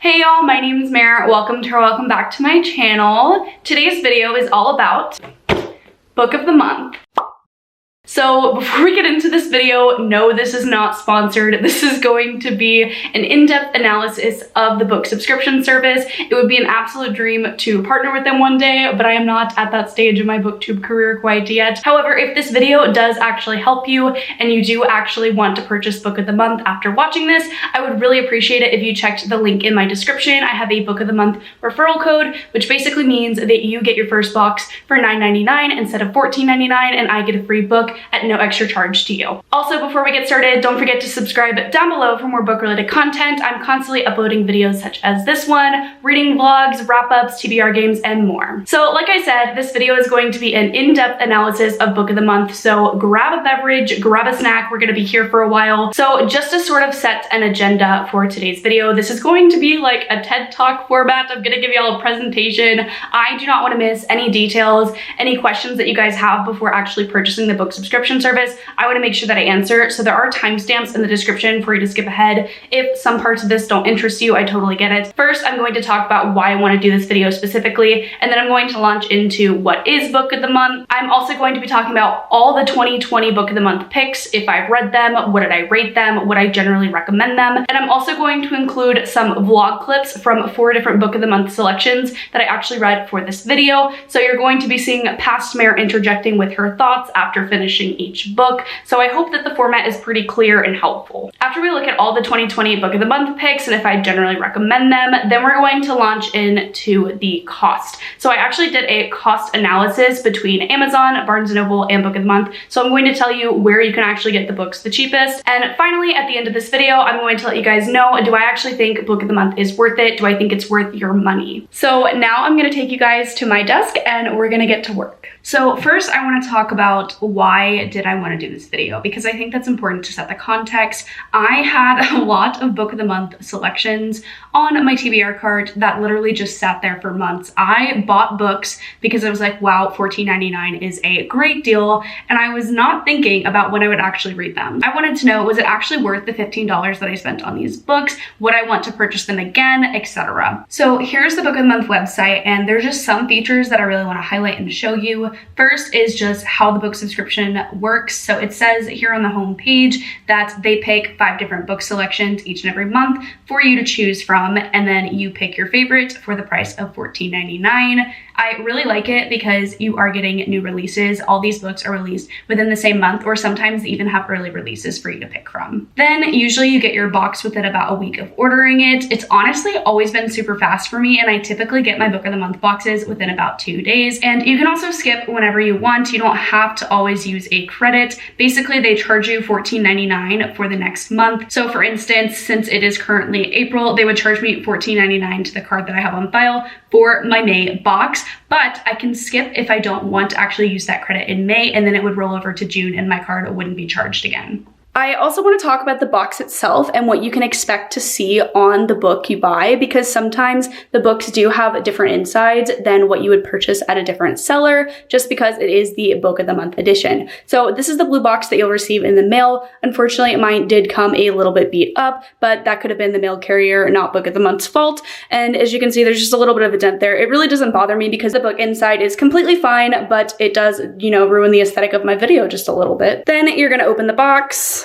Hey y'all, my name is Mara. Welcome back to my channel. Today's video is all about book of the month. So before we get into this video, no, this is not sponsored. This is going to be an in-depth analysis of the book subscription service. It would be an absolute dream to partner with them one day, but I am not at that stage of my booktube career quite yet. However, if this video does actually help you and you do actually want to purchase book of the month after watching this, I would really appreciate it if you checked the link in my description. I have a book of the month referral code, which basically means that you get your first box for $9.99 instead of $14.99, and I get a free book at no extra charge to you. Also, before we get started, don't forget to subscribe down below for more book-related content. I'm constantly uploading videos such as this one, reading vlogs, wrap-ups, TBR games, and more. So like I said, this video is going to be an in-depth analysis of book of the month, so grab a beverage, grab a snack. We're going to be here for a while. So just to sort of set an agenda for today's video, this is going to be like a TED Talk format. I'm going to give y'all a presentation. I do not want to miss any details, any questions that you guys have before actually purchasing the book subscription service. I want to make sure that I answer. So there are timestamps in the description for you to skip ahead. If some parts of this don't interest you, I totally get it. First, I'm going to talk about why I want to do this video specifically, and then I'm going to launch into what is book of the month. I'm also going to be talking about all the 2020 book of the month picks, if I've read them, what did I rate them, would I generally recommend them, and I'm also going to include some vlog clips from 4 different book of the month selections that I actually read for this video. So you're going to be seeing past Mare interjecting with her thoughts after finishing each book. So I hope that the format is pretty clear and helpful. After we look at all the 2020 book of the month picks and if I generally recommend them, then we're going to launch into the cost. So I actually did a cost analysis between Amazon, Barnes & Noble, and book of the month. So I'm going to tell you where you can actually get the books the cheapest. And finally, at the end of this video, I'm going to let you guys know, do I actually think book of the month is worth it? Do I think it's worth your money? So now I'm going to take you guys to my desk and we're going to get to work. So first, I want to talk about why did I want to do this video, because I think that's important to set the context. I had a lot of book of the month selections on my TBR cart that literally just sat there for months. I bought books because I was like, wow, $14.99 is a great deal, and I was not thinking about when I would actually read them. I wanted to know, was it actually worth the $15 that I spent on these books? Would I want to purchase them again, etc.? So here's the book of the month website, and there's just some features that I really want to highlight and show you. First is just how the book subscription works. So it says here on the home page that they pick 5 different book selections each and every month for you to choose from, and then you pick your favorite for the price of $14.99. I really like it because you are getting new releases. All these books are released within the same month, or sometimes they even have early releases for you to pick from. Then usually you get your box within about a week of ordering it. It's honestly always been super fast for me, and I typically get my book of the month boxes within about 2 days. And you can also skip whenever you want. You don't have to always use a credit. Basically, they charge you $14.99 for the next month. So for instance, since it is currently April, they would charge me $14.99 to the card that I have on file for my May box, but I can skip if I don't want to actually use that credit in May, and then it would roll over to June and my card wouldn't be charged again. I also want to talk about the box itself and what you can expect to see on the book you buy, because sometimes the books do have different insides than what you would purchase at a different seller, just because it is the book of the month edition. So this is the blue box that you'll receive in the mail. Unfortunately, mine did come a little bit beat up, but that could have been the mail carrier, not book of the month's fault. And as you can see, there's just a little bit of a dent there. It really doesn't bother me because the book inside is completely fine, but it does, ruin the aesthetic of my video just a little bit. Then you're going to open the box.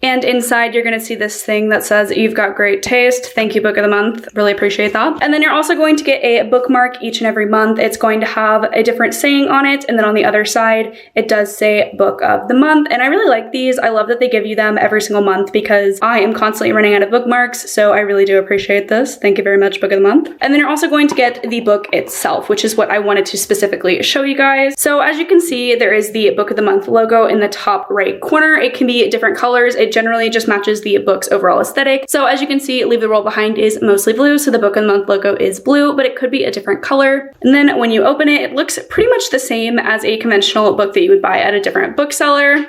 And inside, you're going to see this thing that says, "You've got great taste. Thank you, book of the month." Really appreciate that. And then you're also going to get a bookmark each and every month. It's going to have a different saying on it. And then on the other side, it does say book of the month. And I really like these. I love that they give you them every single month because I am constantly running out of bookmarks. So I really do appreciate this. Thank you very much, book of the month. And then you're also going to get the book itself, which is what I wanted to specifically show you guys. So as you can see, there is the book of the month logo in the top right corner. It can be different colors. It generally just matches the book's overall aesthetic. So as you can see, Leave the World Behind is mostly blue, so the book of the month logo is blue, but it could be a different color. And then when you open it, it looks pretty much the same as a conventional book that you would buy at a different bookseller.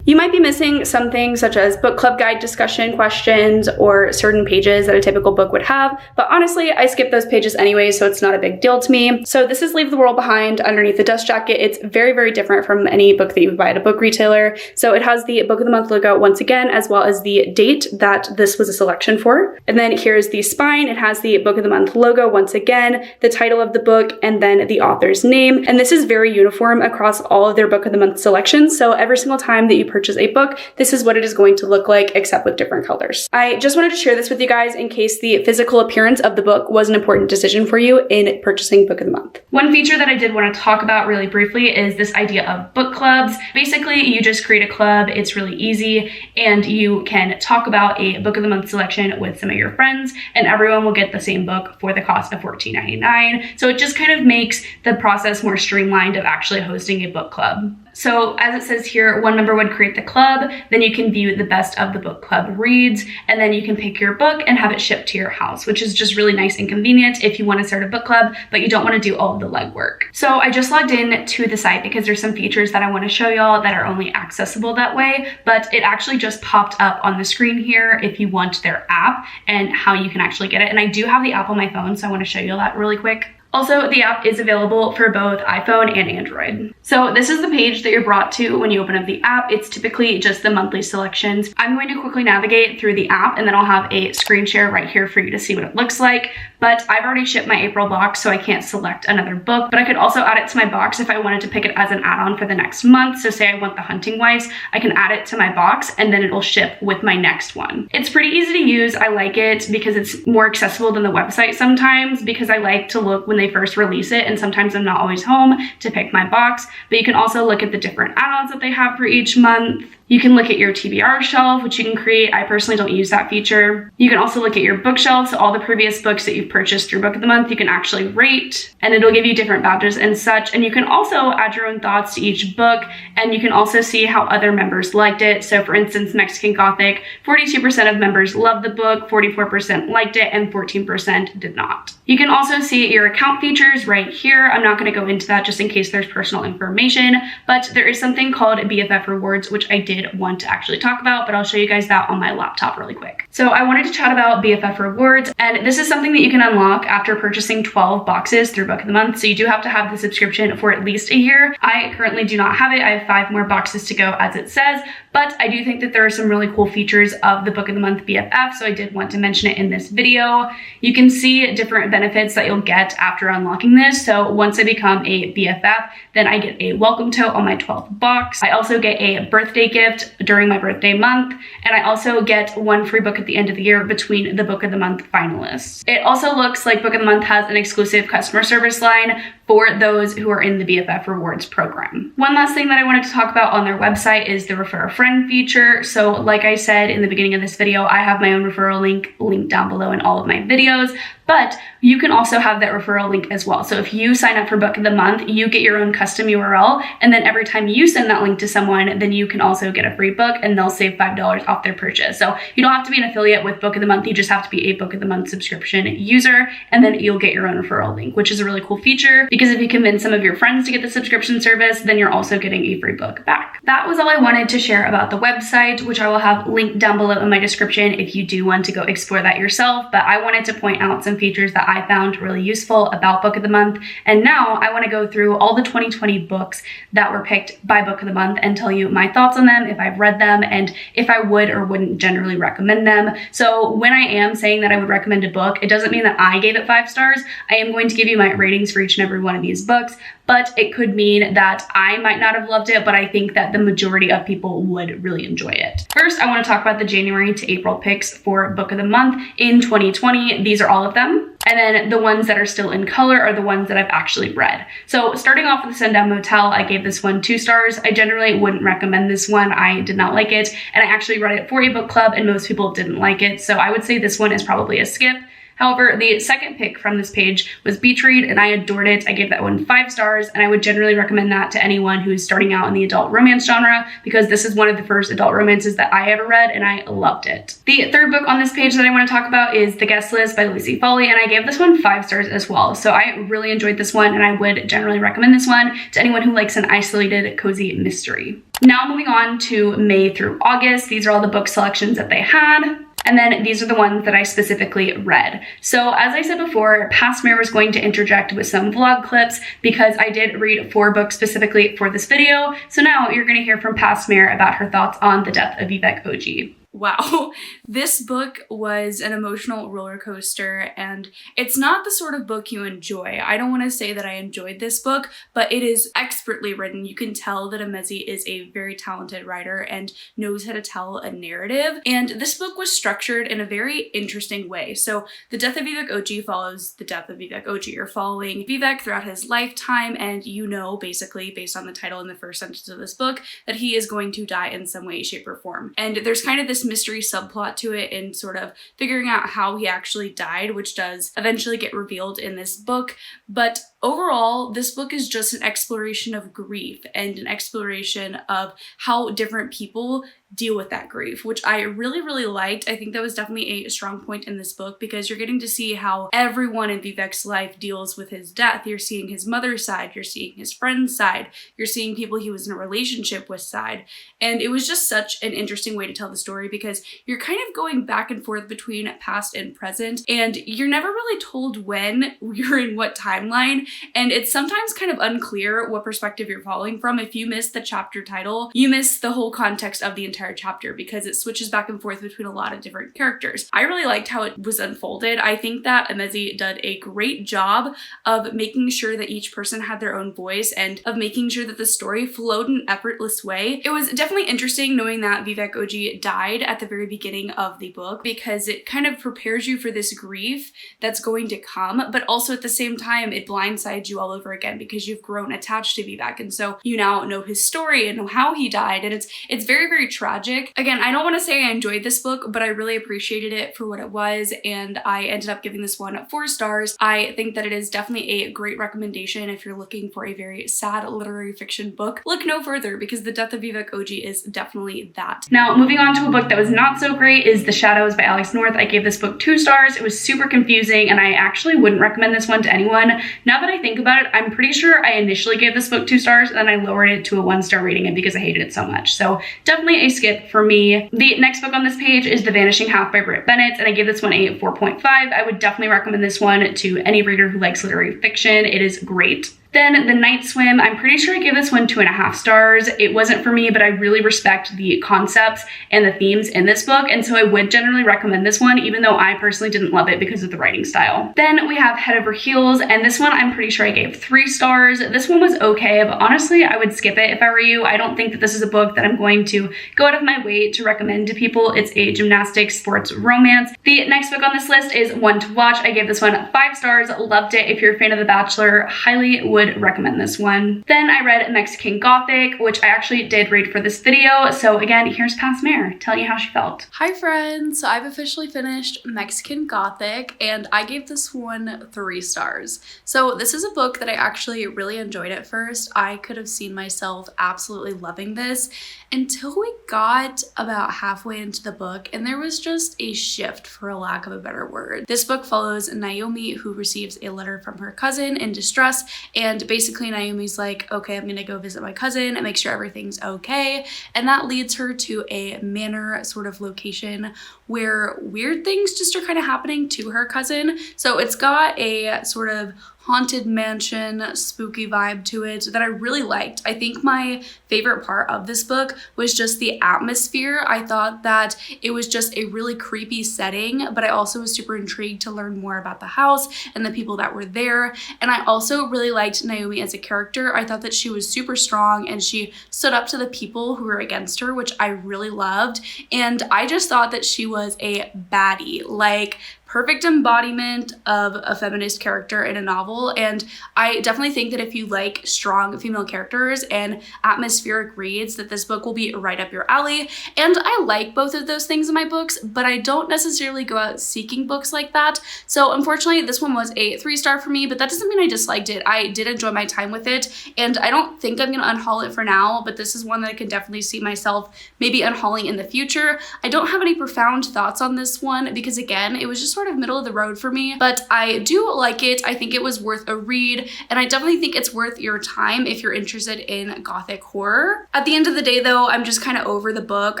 You might be missing some things such as book club guide discussion questions or certain pages that a typical book would have, but honestly, I skip those pages anyway, so it's not a big deal to me. So this is Leave the World Behind underneath the dust jacket. It's very, very different from any book that you would buy at a book retailer. So it has the Book of the Month logo once again, as well as the date that this was a selection for. And then here's the spine. It has the Book of the Month logo once again, the title of the book, and then the author's name. And this is very uniform across all of their Book of the Month selections. So every single time that you purchase a book, this is what it is going to look like, except with different colors. I just wanted to share this with you guys in case the physical appearance of the book was an important decision for you in purchasing Book of the Month. One feature that I did want to talk about really briefly is this idea of book clubs. Basically, you just create a club. It's really easy, and you can talk about a Book of the Month selection with some of your friends, and everyone will get the same book for the cost of $14.99. So it just kind of makes the process more streamlined of actually hosting a book club. So as it says here, one member would create the club, then you can view the best of the book club reads, and then you can pick your book and have it shipped to your house, which is just really nice and convenient if you want to start a book club, but you don't want to do all of the legwork. So I just logged in to the site because there's some features that I want to show y'all that are only accessible that way, but it actually just popped up on the screen here if you want their app and how you can actually get it. And I do have the app on my phone, so I want to show you that really quick. Also, the app is available for both iPhone and Android. So this is the page that you're brought to when you open up the app. It's typically just the monthly selections. I'm going to quickly navigate through the app, and then I'll have a screen share right here for you to see what it looks like. But I've already shipped my April box, so I can't select another book, but I could also add it to my box if I wanted to pick it as an add-on for the next month. So say I want The Hunting Wives, I can add it to my box, and then it'll ship with my next one. It's pretty easy to use. I like it because it's more accessible than the website sometimes, because I like to look when they first release it, and sometimes I'm not always home to pick my box. But you can also look at the different add-ons that they have for each month. You can look at your TBR shelf, which you can create. I personally don't use that feature. You can also look at your bookshelf, so all the previous books that you've purchased through Book of the Month, you can actually rate, and it'll give you different badges and such. And you can also add your own thoughts to each book, and you can also see how other members liked it. So for instance, Mexican Gothic, 42% of members loved the book, 44% liked it, and 14% did not. You can also see your account features right here. I'm not going to go into that just in case there's personal information, but there is something called BFF Rewards, which I did want to actually talk about, but I'll show you guys that on my laptop really quick. So I wanted to chat about BFF Rewards, and this is something that you can unlock after purchasing 12 boxes through Book of the Month. So you do have to have the subscription for at least a year. I currently do not have it. I have 5 more boxes to go as it says, but I do think that there are some really cool features of the Book of the Month BFF, so I did want to mention it in this video. You can see different benefits that you'll get after unlocking this. So once I become a BFF, then I get a welcome tote on my 12th box. I also get a birthday gift during my birthday month, and I also get 1 free book at the end of the year between the Book of the Month finalists. It also looks like Book of the Month has an exclusive customer service line for those who are in the BFF Rewards program. One last thing that I wanted to talk about on their website is the Refer a Friend feature. So like I said in the beginning of this video, I have my own referral link linked down below in all of my videos, but you can also have that referral link as well. So if you sign up for Book of the Month, you get your own custom URL, and then every time you send that link to someone, then you can also get a free book, and they'll save $5 off their purchase. So you don't have to be an affiliate with Book of the Month, you just have to be a Book of the Month subscription user, and then you'll get your own referral link, which is a really cool feature, because if you convince some of your friends to get the subscription service, then you're also getting a free book back. That was all I wanted to share about the website, which I will have linked down below in my description if you do want to go explore that yourself. But I wanted to point out some features that I found really useful about Book of the Month. And now I want to go through all the 2020 books that were picked by Book of the Month and tell you my thoughts on them, if I've read them, and if I would or wouldn't generally recommend them. So when I am saying that I would recommend a book, it doesn't mean that I gave it 5 stars. I am going to give you my ratings for each and every one of these books, but it could mean that I might not have loved it, but I think that the majority of people would really enjoy it. First, I want to talk about the January to April picks for Book of the Month in 2020. These are all of them. And then the ones that are still in color are the ones that I've actually read. So starting off with the Sundown Motel, I gave this one 2 stars. I generally wouldn't recommend this one. I did not like it, and I actually read it for a book club, and most people didn't like it. So I would say this one is probably a skip. However, the second pick from this page was Beach Read, and I adored it. I gave that one 5 stars, and I would generally recommend that to anyone who is starting out in the adult romance genre, because this is one of the first adult romances that I ever read, and I loved it. The third book on this page that I want to talk about is The Guest List by Lucy Foley, and I gave this one 5 stars as well. So I really enjoyed this one, and I would generally recommend this one to anyone who likes an isolated, cozy mystery. Now moving on to May through August. These are all the book selections that they had. And then these are the ones that I specifically read. So as I said before, Past Mare was going to interject with some vlog clips because I did read 4 books specifically for this video. So now you're going to hear from Past Mare about her thoughts on The Death of Vivek OG. Wow, this book was an emotional roller coaster, and it's not the sort of book you enjoy. I don't want to say that I enjoyed this book, but it is expertly written. You can tell that Emezi is a very talented writer and knows how to tell a narrative. And this book was structured in a very interesting way. So The Death of Vivek OG follows the death of Vivek OG. You're following Vivek throughout his lifetime, and you know, basically, based on the title in the first sentence of this book, that he is going to die in some way, shape, or form. And there's kind of this mystery subplot to it in sort of figuring out how he actually died, which does eventually get revealed in this book. But overall, this book is just an exploration of grief and an exploration of how different people deal with that grief, which I really, really liked. I think that was definitely a strong point in this book because you're getting to see how everyone in Vivek's life deals with his death. You're seeing his mother's side, you're seeing his friend's side, you're seeing people he was in a relationship with side. And it was just such an interesting way to tell the story because you're kind of going back and forth between past and present, and you're never really told when you're in what timeline. And it's sometimes kind of unclear what perspective you're following from. If you miss the chapter title, you miss the whole context of the entire chapter because it switches back and forth between a lot of different characters. I really liked how it was unfolded. I think that Emezi did a great job of making sure that each person had their own voice and of making sure that the story flowed in an effortless way. It was definitely interesting knowing that Vivek OG died at the very beginning of the book because it kind of prepares you for this grief that's going to come, but also at the same time it blindsides you all over again because you've grown attached to Vivek, and so you now know his story and how he died, and it's very, very tragic. Again, I don't want to say I enjoyed this book, but I really appreciated it for what it was, and I ended up giving this one 4 stars. I think that it is definitely a great recommendation if you're looking for a very sad literary fiction book. Look no further because The Death of Vivek OG is definitely that. Now, moving on to a book that was not so great is The Shadows by Alex North. I gave this book 2 stars. It was super confusing, and I actually wouldn't recommend this one to anyone. Now that I think about it, I'm pretty sure I initially gave this book 2 stars, and then I lowered it to a 1-star rating it because I hated it so much. So definitely a skip for me. The next book on this page is The Vanishing Half by Britt Bennett, and I gave this one a 4.5. I would definitely recommend this one to any reader who likes literary fiction. It is great. Then The Night Swim, I'm pretty sure I gave this one 2.5 stars. It wasn't for me, but I really respect the concepts and the themes in this book, and so I would generally recommend this one, even though I personally didn't love it because of the writing style. Then we have Head Over Heels, and this one I'm pretty sure I gave 3 stars. This one was okay, but honestly, I would skip it if I were you. I don't think that this is a book that I'm going to go out of my way to recommend to people. It's a gymnastics sports romance. The next book on this list is One to Watch. I gave this one 5 stars. Loved it. If you're a fan of The Bachelor, highly would recommend this one. Then I read Mexican Gothic, which I actually did read for this video. So again, here's Past Mare telling you how she felt. Hi friends, so I've officially finished Mexican Gothic and I gave this one 3 stars. So this is a book that I actually really enjoyed at first. I could have seen myself absolutely loving this until we got about halfway into the book and there was just a shift, for a lack of a better word. This book follows Naomi, who receives a letter from her cousin in distress, and basically Naomi's like, okay, I'm gonna go visit my cousin and make sure everything's okay, and that leads her to a manor sort of location where weird things just are kind of happening to her cousin. So it's got a sort of haunted mansion, spooky vibe to it that I really liked. I think my favorite part of this book was just the atmosphere. I thought that it was just a really creepy setting, but I also was super intrigued to learn more about the house and the people that were there. And I also really liked Naomi as a character. I thought that she was super strong and she stood up to the people who were against her, which I really loved. And I just thought that she was a baddie. Like, perfect embodiment of a feminist character in a novel, and I definitely think that if you like strong female characters and atmospheric reads, that this book will be right up your alley. And I like both of those things in my books, but I don't necessarily go out seeking books like that. So unfortunately, this one was a 3-star for me, but that doesn't mean I disliked it. I did enjoy my time with it, and I don't think I'm gonna unhaul it for now, but this is one that I can definitely see myself maybe unhauling in the future. I don't have any profound thoughts on this one because, again, it was just sort of middle of the road for me, but I do like it. I think it was worth a read, and I definitely think it's worth your time if you're interested in gothic horror. At the end of the day, though, I'm just kind of over the book.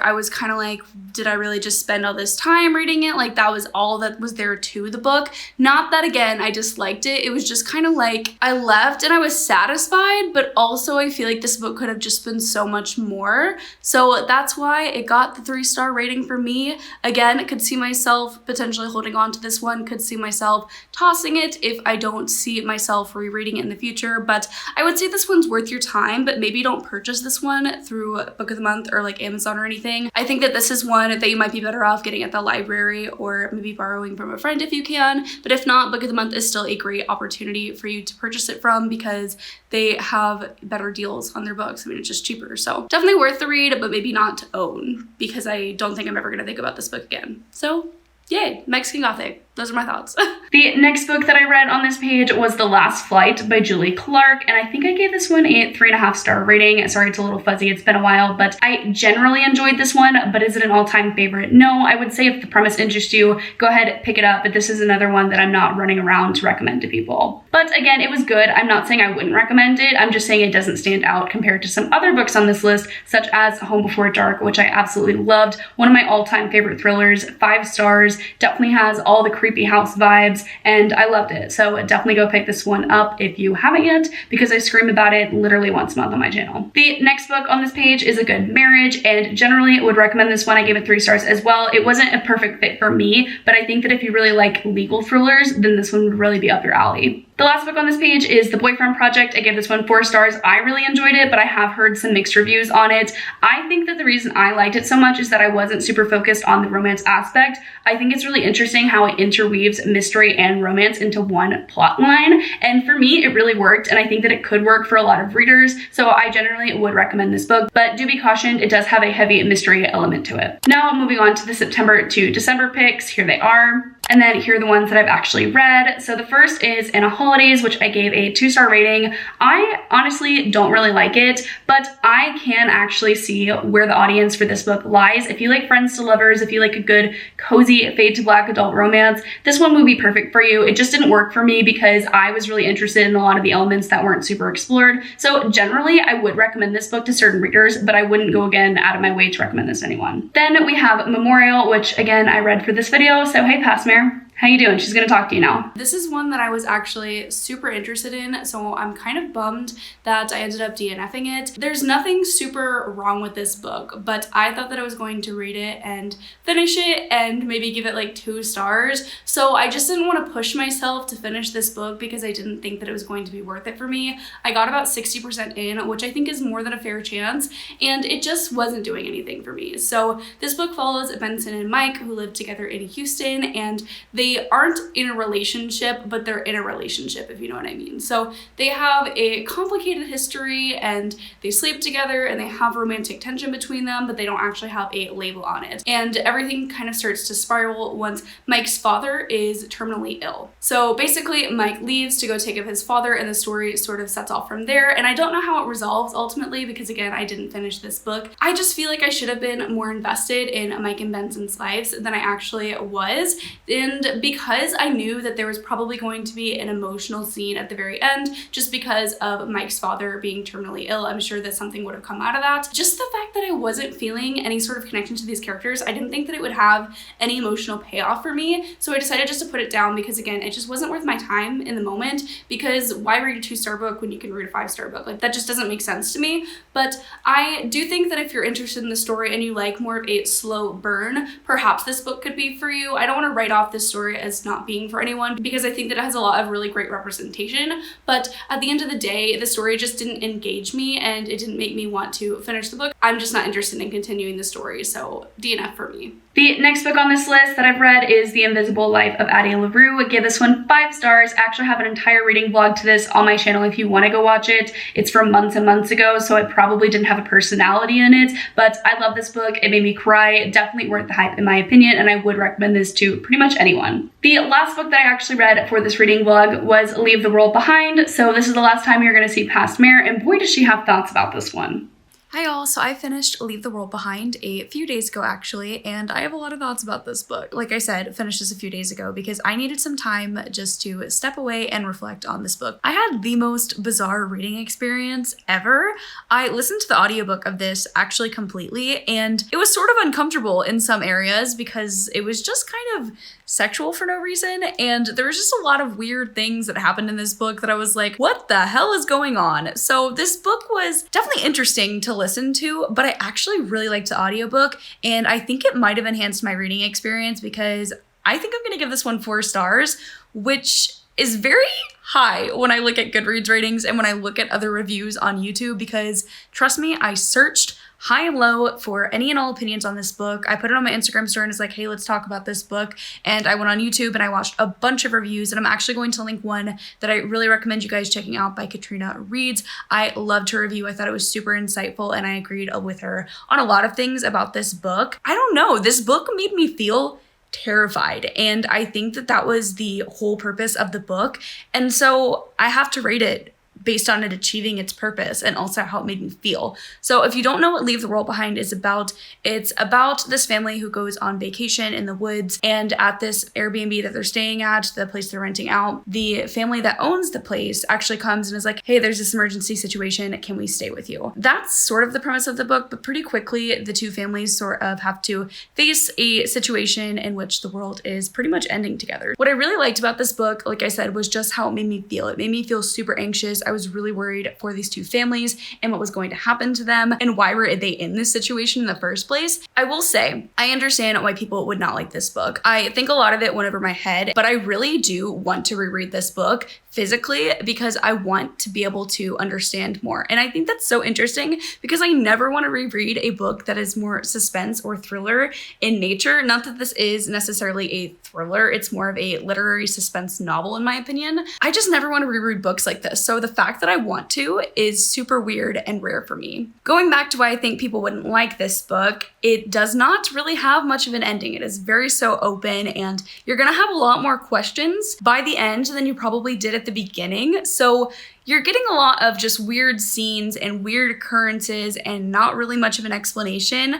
I was kind of like, did I really just spend all this time reading it? Like, that was all that was there to the book. Not that, again, I disliked it. It was just kind of like I left and I was satisfied, but also I feel like this book could have just been so much more. So that's why it got the 3-star rating for me. Again, I could see myself potentially holding on to this one, could see myself tossing it if I don't see myself rereading it in the future, but I would say this one's worth your time, but maybe don't purchase this one through Book of the Month or like Amazon or anything. I think that this is one that you might be better off getting at the library or maybe borrowing from a friend if you can, but if not, Book of the Month is still a great opportunity for you to purchase it from because they have better deals on their books. I mean, it's just cheaper, so definitely worth the read, but maybe not to own because I don't think I'm ever gonna think about this book again. So yay, Mexican Gothic. Those are my thoughts. The next book that I read on this page was The Last Flight by Julie Clark, and I think I gave this one a 3.5-star rating. Sorry, it's a little fuzzy, it's been a while, but I generally enjoyed this one, but is it an all-time favorite? No, I would say if the premise interests you, go ahead, pick it up, but this is another one that I'm not running around to recommend to people. But again, it was good. I'm not saying I wouldn't recommend it, I'm just saying it doesn't stand out compared to some other books on this list, such as Home Before Dark, which I absolutely loved. One of my all-time favorite thrillers, 5 stars, definitely has all the creepy house vibes, and I loved it. So definitely go pick this one up if you haven't yet, because I scream about it literally once a month on my channel. The next book on this page is A Good Marriage, and generally would recommend this one. I gave it 3 stars as well. It wasn't a perfect fit for me, but I think that if you really like legal thrillers, then this one would really be up your alley. The last book on this page is The Boyfriend Project. I gave this one 4 stars. I really enjoyed it, but I have heard some mixed reviews on it. I think that the reason I liked it so much is that I wasn't super focused on the romance aspect. I think it's really interesting how it interweaves mystery and romance into one plot line, and for me, it really worked, and I think that it could work for a lot of readers, so I generally would recommend this book, but do be cautioned, it does have a heavy mystery element to it. Now, moving on to the September to December picks, here they are. And then here are the ones that I've actually read. So the first is In a Holidays, which I gave a 2-star rating. I honestly don't really like it, but I can actually see where the audience for this book lies. If you like Friends to Lovers, if you like a good, cozy, fade to black adult romance, this one would be perfect for you. It just didn't work for me because I was really interested in a lot of the elements that weren't super explored. So generally, I would recommend this book to certain readers, but I wouldn't go again out of my way to recommend this to anyone. Then we have Memorial, which again, I read for this video. So hey, Passmare. How you doing? She's gonna talk to you now. This is one that I was actually super interested in, so I'm kind of bummed that I ended up DNFing it. There's nothing super wrong with this book, but I thought that I was going to read it and finish it and maybe give it like 2 stars. So I just didn't want to push myself to finish this book because I didn't think that it was going to be worth it for me. I got about 60% in, which I think is more than a fair chance, and it just wasn't doing anything for me. So this book follows Benson and Mike, who live together in Houston, and they aren't in a relationship, but they're in a relationship, if you know what I mean. So they have a complicated history and they sleep together and they have romantic tension between them, but they don't actually have a label on it. And everything kind of starts to spiral once Mike's father is terminally ill. So basically, Mike leaves to go take care of his father, and the story sort of sets off from there. And I don't know how it resolves ultimately because, again, I didn't finish this book. I just feel like I should have been more invested in Mike and Benson's lives than I actually was. And because I knew that there was probably going to be an emotional scene at the very end, just because of Mike's father being terminally ill, I'm sure that something would have come out of that. Just the fact that I wasn't feeling any sort of connection to these characters, I didn't think that it would have any emotional payoff for me, so I decided just to put it down because, again, it just wasn't worth my time in the moment, because why read a 2-star book when you can read a 5-star book? Like, that just doesn't make sense to me. But I do think that if you're interested in the story and you like more of a slow burn, perhaps this book could be for you. I don't want to write off this story story as not being for anyone because I think that it has a lot of really great representation, but at the end of the day, the story just didn't engage me and it didn't make me want to finish the book. I'm just not interested in continuing the story, so DNF for me. The next book on this list that I've read is The Invisible Life of Addie LaRue. I give this one 5 stars. I actually have an entire reading vlog to this on my channel if you want to go watch it. It's from months and months ago, so it probably didn't have a personality in it, but I love this book. It made me cry. Definitely worth the hype in my opinion, and I would recommend this to pretty much anyone. The last book that I actually read for this reading vlog was Leave the World Behind, so this is the last time you're going to see Past Mare, and boy does she have thoughts about this one. Hi all, so I finished Leave the World Behind a few days ago actually, and I have a lot of thoughts about this book. Like I said, finished this a few days ago because I needed some time just to step away and reflect on this book. I had the most bizarre reading experience ever. I listened to the audiobook of this actually completely, and it was sort of uncomfortable in some areas because it was just kind of sexual for no reason, and there was just a lot of weird things that happened in this book that I was like, what the hell is going on? So this book was definitely interesting to listen to, but I actually really liked the audiobook, and I think it might have enhanced my reading experience because I think I'm gonna give this one 4 stars, which is very high when I look at Goodreads ratings and when I look at other reviews on YouTube, because trust me, I searched high and low for any and all opinions on this book. I put it on my Instagram story and was like, hey, let's talk about this book. And I went on YouTube and I watched a bunch of reviews, and I'm actually going to link one that I really recommend you guys checking out by Katrina Reeds. I loved her review. I thought it was super insightful and I agreed with her on a lot of things about this book. I don't know, this book made me feel terrified, and I think that that was the whole purpose of the book, and so I have to rate it based on it achieving its purpose and also how it made me feel. So if you don't know what Leave the World Behind is about, it's about this family who goes on vacation in the woods, and at this Airbnb that they're staying at, the place they're renting out, the family that owns the place actually comes and is like, hey, there's this emergency situation, can we stay with you? That's sort of the premise of the book, but pretty quickly the two families sort of have to face a situation in which the world is pretty much ending together. What I really liked about this book, like I said, was just how it made me feel. It made me feel super anxious. I was really worried for these two families and what was going to happen to them and why were they in this situation in the first place. I will say, I understand why people would not like this book. I think a lot of it went over my head, but I really do want to reread this book physically because I want to be able to understand more. And I think that's so interesting because I never want to reread a book that is more suspense or thriller in nature. Not that this is necessarily a thriller, it's more of a literary suspense novel in my opinion. I just never want to reread books like this. So the fact that I want to is super weird and rare for me. Going back to why I think people wouldn't like this book, it does not really have much of an ending. It is very so open, and you're gonna have a lot more questions by the end than you probably did at the beginning. So you're getting a lot of just weird scenes and weird occurrences and not really much of an explanation.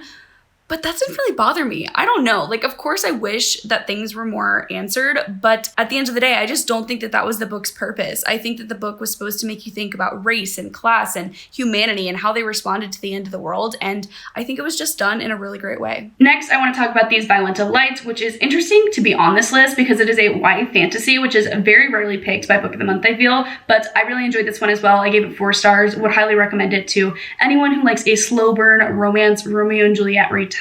But that didn't really bother me. I don't know. Like, of course, I wish that things were more answered, but at the end of the day, I just don't think that that was the book's purpose. I think that the book was supposed to make you think about race and class and humanity and how they responded to the end of the world, and I think it was just done in a really great way. Next, I want to talk about These Violent Lights, which is interesting to be on this list because it is a YA fantasy, which is very rarely picked by Book of the Month, I feel, but I really enjoyed this one as well. I gave it 4 stars, would highly recommend it to anyone who likes a slow burn romance, Romeo and Juliet retelling.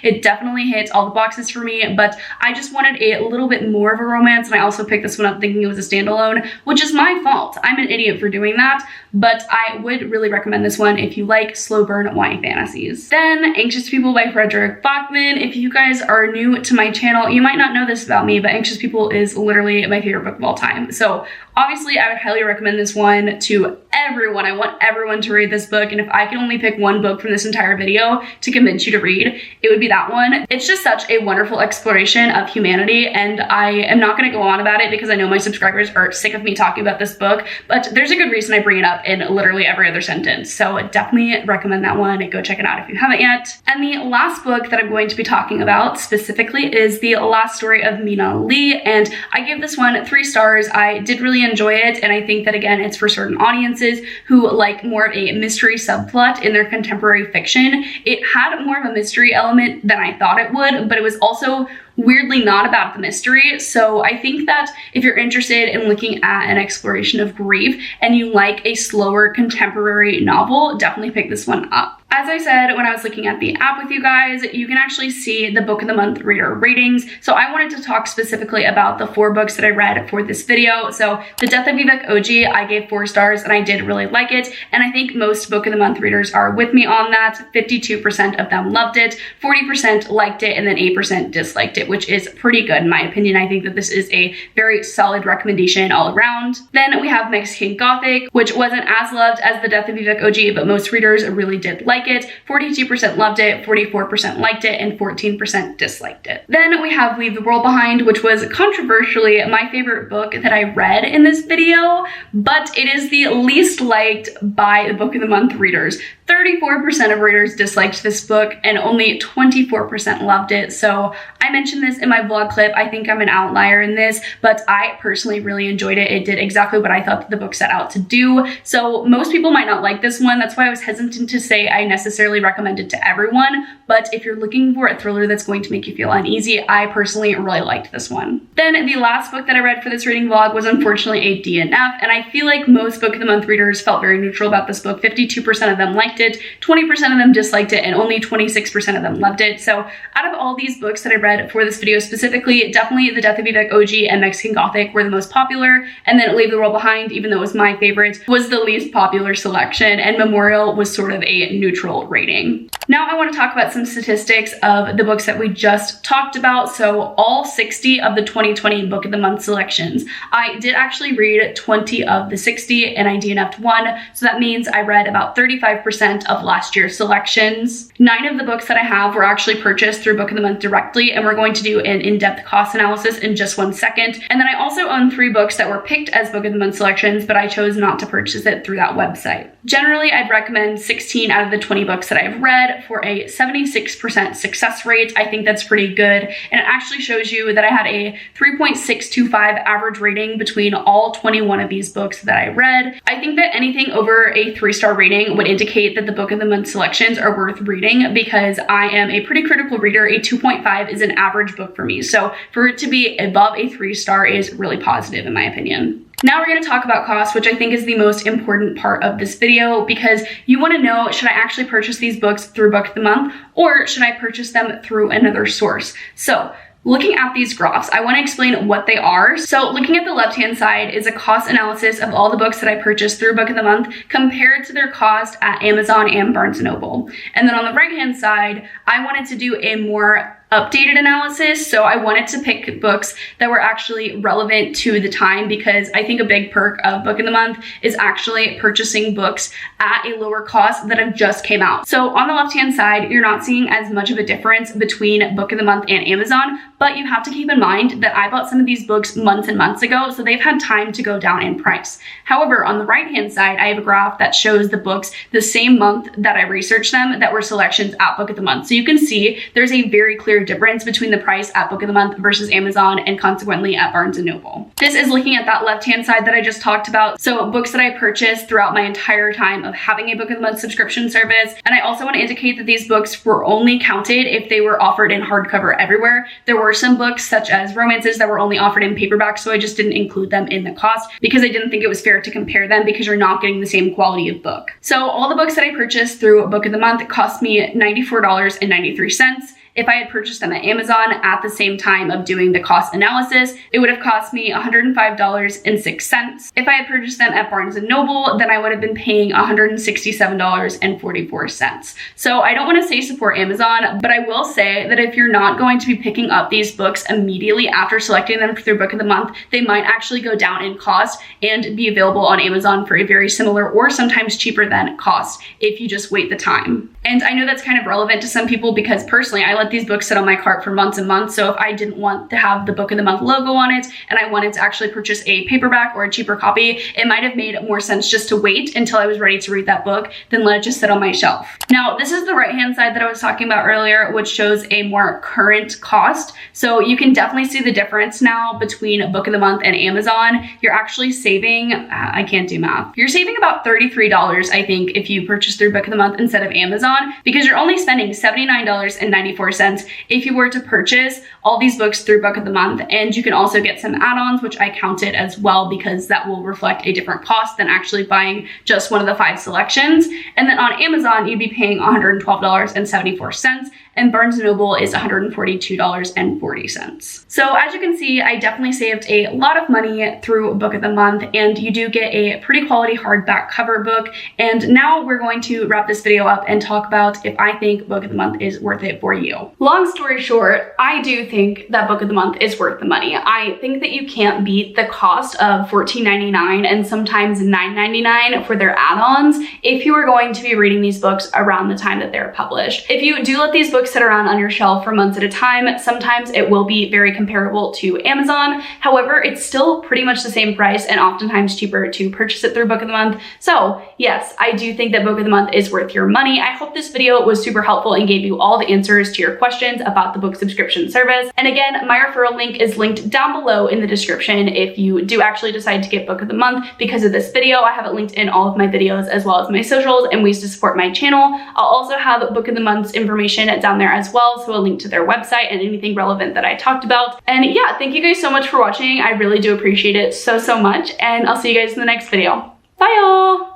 It definitely hits all the boxes for me, but I just wanted a little bit more of a romance, and I also picked this one up thinking it was a standalone, which is my fault. I'm an idiot for doing that, but I would really recommend this one if you like slow burn YA fantasies. Then Anxious People by Frederick Bachman. If you guys are new to my channel, you might not know this about me, but Anxious People is literally my favorite book of all time. So obviously, I would highly recommend this one to everyone. I want everyone to read this book, and if I can only pick one book from this entire video to convince you to read, it would be that one. It's just such a wonderful exploration of humanity, and I am not going to go on about it because I know my subscribers are sick of me talking about this book, but there's a good reason I bring it up in literally every other sentence. So definitely recommend that one. Go check it out if you haven't yet. And the last book that I'm going to be talking about specifically is The Last Story of Mina Lee, and I give this one 3 stars. I did really enjoy it, and I think that again it's for certain audiences who like more of a mystery subplot in their contemporary fiction. It had more of a mystery element than I thought it would, but it was also weirdly not about the mystery. So I think that if you're interested in looking at an exploration of grief and you like a slower contemporary novel, definitely pick this one up. As I said, when I was looking at the app with you guys, you can actually see the book of the month reader ratings. So I wanted to talk specifically about the 4 books that I read for this video. So The Death of Vivek OG, I gave 4 stars and I did really like it. And I think most book of the month readers are with me on that. 52% of them loved it, 40% liked it, and then 8% disliked it, which is pretty good in my opinion. I think that this is a very solid recommendation all around. Then we have Mexican Gothic, which wasn't as loved as The Death of Vivek OG, but most readers really did like it. 42% loved it, 44% liked it, and 14% disliked it. Then we have Leave the World Behind, which was controversially my favorite book that I read in this video, but it is the least liked by the book of the month readers. 34% of readers disliked this book and only 24% loved it. So I mentioned this in my vlog clip. I think I'm an outlier in this, but I personally really enjoyed it. It did exactly what I thought that the book set out to do. So most people might not like this one. That's why I was hesitant to say I necessarily recommend it to everyone. But if you're looking for a thriller that's going to make you feel uneasy, I personally really liked this one. Then the last book that I read for this reading vlog was unfortunately a DNF, and I feel like most book of the month readers felt very neutral about this book. 52% of them liked it, 20% of them disliked it, and only 26% of them loved it. So out of all these books that I read for this video specifically, definitely The Death of Vivek OG and Mexican Gothic were the most popular, and then Leave the World Behind, even though it was my favorite, was the least popular selection, and Memorial was sort of a neutral rating. Now I want to talk about some statistics of the books that we just talked about. So all 60 of the 2020 book of the month selections. I did actually read 20 of the 60 and I DNF'd 1. So that means I read about 35% of last year's selections. 9 of the books that I have were actually purchased through Book of the Month directly, and we're going to do an in-depth cost analysis in just 1 second. And then I also own 3 books that were picked as Book of the Month selections, but I chose not to purchase it through that website. Generally, I'd recommend 16 out of the 20 books that I've read for a 76% success rate. I think that's pretty good. And it actually shows you that I had a 3.625 average rating between all 21 of these books that I read. I think that anything over a 3-star rating would indicate that the book of the month selections are worth reading, because I am a pretty critical reader. A 2.5 is an average book for me. So for it to be above a 3-star is really positive in my opinion. Now we're going to talk about cost, which I think is the most important part of this video, because you want to know, should I actually purchase these books through Book of the Month, or should I purchase them through another source? So looking at these graphs, I want to explain what they are. So looking at the left-hand side is a cost analysis of all the books that I purchased through Book of the Month compared to their cost at Amazon and Barnes & Noble. And then on the right-hand side, I wanted to do a more updated analysis. So I wanted to pick books that were actually relevant to the time, because I think a big perk of Book of the Month is actually purchasing books at a lower cost that have just came out. So on the left-hand side, you're not seeing as much of a difference between Book of the Month and Amazon, but you have to keep in mind that I bought some of these books months and months ago, so they've had time to go down in price. However, on the right-hand side, I have a graph that shows the books the same month that I researched them that were selections at Book of the Month. So you can see there's a very clear difference between the price at Book of the Month versus Amazon, and consequently at Barnes & Noble. This is looking at that left-hand side that I just talked about. So books that I purchased throughout my entire time of having a Book of the Month subscription service. And I also want to indicate that these books were only counted if they were offered in hardcover everywhere. There were some books such as romances that were only offered in paperback, so I just didn't include them in the cost because I didn't think it was fair to compare them, because you're not getting the same quality of book. So all the books that I purchased through Book of the Month cost me $94.93. If I had purchased them at Amazon at the same time of doing the cost analysis, it would have cost me $105.06. If I had purchased them at Barnes & Noble, then I would have been paying $167.44. So I don't want to say support Amazon, but I will say that if you're not going to be picking up these books immediately after selecting them through Book of the Month, they might actually go down in cost and be available on Amazon for a very similar or sometimes cheaper than cost if you just wait the time. And I know that's kind of relevant to some people, because personally I let these books sit on my cart for months and months. So if I didn't want to have the Book of the Month logo on it and I wanted to actually purchase a paperback or a cheaper copy, it might have made more sense just to wait until I was ready to read that book than let it just sit on my shelf. Now, this is the right-hand side that I was talking about earlier, which shows a more current cost. So you can definitely see the difference now between Book of the Month and Amazon. You're actually saving, I can't do math. You're saving about $33, I think, if you purchase through Book of the Month instead of Amazon, because you're only spending $79.94 $2.74 if you were to purchase all these books through Book of the Month. And you can also get some add-ons, which I counted as well because that will reflect a different cost than actually buying just one of the 5 selections. And then on Amazon, you'd be paying $112.74, and Barnes & Noble is $142.40. So as you can see, I definitely saved a lot of money through Book of the Month, and you do get a pretty quality hardback cover book. And now we're going to wrap this video up and talk about if I think Book of the Month is worth it for you. Long story short, I do think that Book of the Month is worth the money. I think that you can't beat the cost of $14.99 and sometimes $9.99 for their add-ons if you are going to be reading these books around the time that they're published. If you do let these books sit around on your shelf for months at a time, sometimes it will be very comparable to Amazon. However, it's still pretty much the same price and oftentimes cheaper to purchase it through Book of the Month. So yes, I do think that Book of the Month is worth your money. I hope this video was super helpful and gave you all the answers to your questions about the book subscription service. And again, my referral link is linked down below in the description if you do actually decide to get Book of the Month because of this video. I have it linked in all of my videos as well as my socials and ways to support my channel. I'll also have Book of the Month's information down there as well, so a link to their website and anything relevant that I talked about. And yeah, thank you guys so much for watching. I really do appreciate it so much, and I'll see you guys in the next video. Bye y'all!